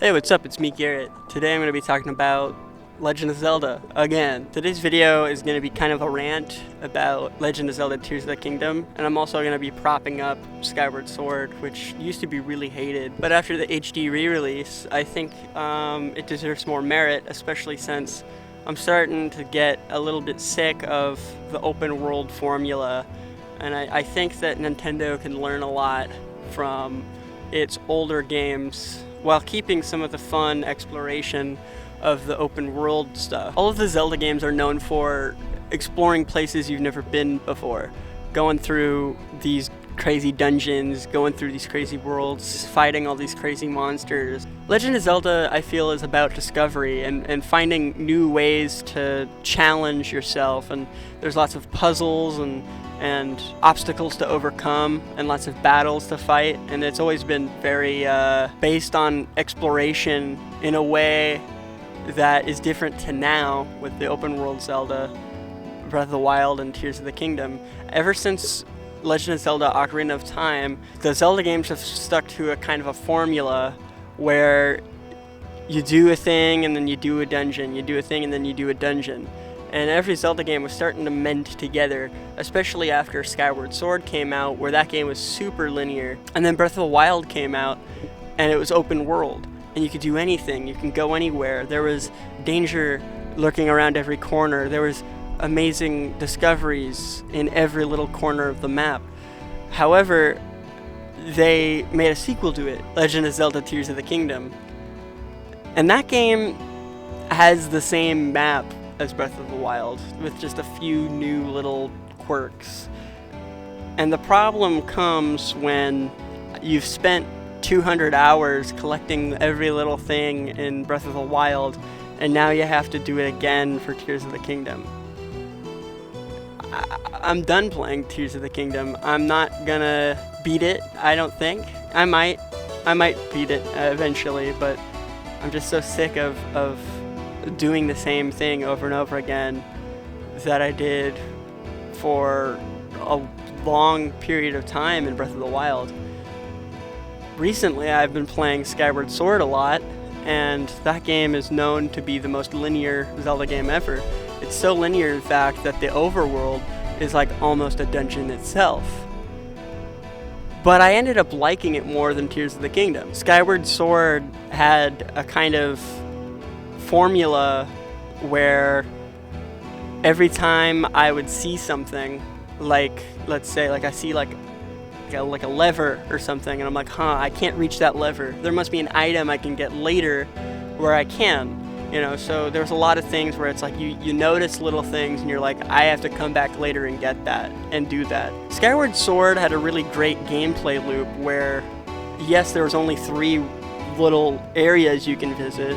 Hey, what's up? It's me, Garrett. Today I'm going to be talking about Legend of Zelda again. Today's video is going to be kind of a rant about Legend of Zelda Tears of the Kingdom, and I'm also going to be propping up Skyward Sword, which used to be really hated. But after the HD re-release, I think it deserves more merit, especially since I'm starting to get a little bit sick of the open world formula, and I think that Nintendo can learn a lot from its older games while keeping some of the fun exploration of the open world stuff. All of the Zelda games are known for exploring places you've never been before, going through these crazy dungeons, going through these crazy worlds, fighting all these crazy monsters. Legend of Zelda, I feel, is about discovery and finding new ways to challenge yourself, and there's lots of puzzles and obstacles to overcome and lots of battles to fight, and it's always been very based on exploration in a way that is different to now with the open world Zelda, Breath of the Wild, and Tears of the Kingdom. Ever since Legend of Zelda Ocarina of Time, the Zelda games have stuck to a kind of a formula where you do a thing and then you do a dungeon, you do a thing and then you do a dungeon. And every Zelda game was starting to mend together, especially after Skyward Sword came out, where that game was super linear. And then Breath of the Wild came out, and it was open world, and you could do anything, you can go anywhere. There was danger lurking around every corner. There was amazing discoveries in every little corner of the map. However, they made a sequel to it, Legend of Zelda Tears of the Kingdom. And that game has the same map as Breath of the Wild, with just a few new little quirks. And the problem comes when you've spent 200 hours collecting every little thing in Breath of the Wild, and now you have to do it again for Tears of the Kingdom. I'm done playing Tears of the Kingdom. I'm not gonna beat it, I don't think. I might beat it eventually, but I'm just so sick of doing the same thing over and over again that I did for a long period of time in Breath of the Wild. Recently, I've been playing Skyward Sword a lot, and that game is known to be the most linear Zelda game ever. It's so linear, in fact, that the overworld is like almost a dungeon itself. But I ended up liking it more than Tears of the Kingdom. Skyward Sword had a kind of formula where every time I would see something, like, let's say, like I see like a lever or something, and I'm like, I can't reach that lever. There must be an item I can get later where I can, you know. So there's a lot of things where it's like you notice little things and you're like, I have to come back later and get that and do that. Skyward Sword had a really great gameplay loop where, yes, there was only 3 little areas you can visit,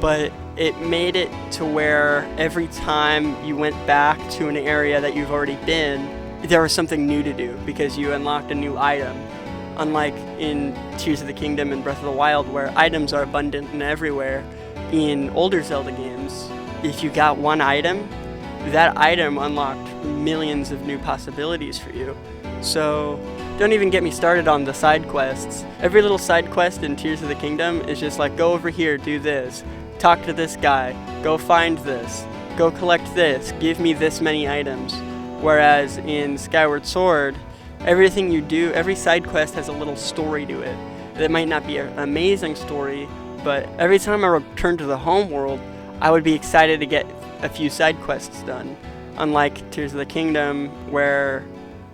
but it made it to where every time you went back to an area that you've already been, there was something new to do because you unlocked a new item. Unlike in Tears of the Kingdom and Breath of the Wild, where items are abundant and everywhere, in older Zelda games, if you got one item, that item unlocked millions of new possibilities for you. So don't even get me started on the side quests. Every little side quest in Tears of the Kingdom is just like, go over here, do this. Talk to this guy, go find this, go collect this, give me this many items. Whereas in Skyward Sword, everything you do, every side quest has a little story to it. It might not be an amazing story, but every time I return to the home world, I would be excited to get a few side quests done. Unlike Tears of the Kingdom, where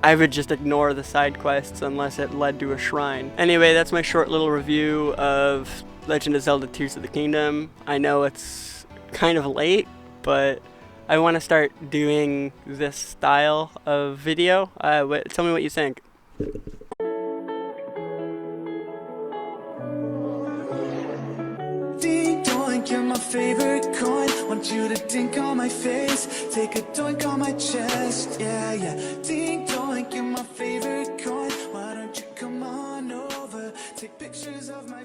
I would just ignore the side quests unless it led to a shrine. Anyway, that's my short little review of Legend of Zelda Tears of the Kingdom. I know it's kind of late, but I want to start doing this style of video. Tell me what you think. Ding doink, you're my favorite coin. Want you to dink on my face, take a doink on my chest. Yeah, yeah. Ding doink, you're my favorite coin. Why don't you come on over, take pictures of my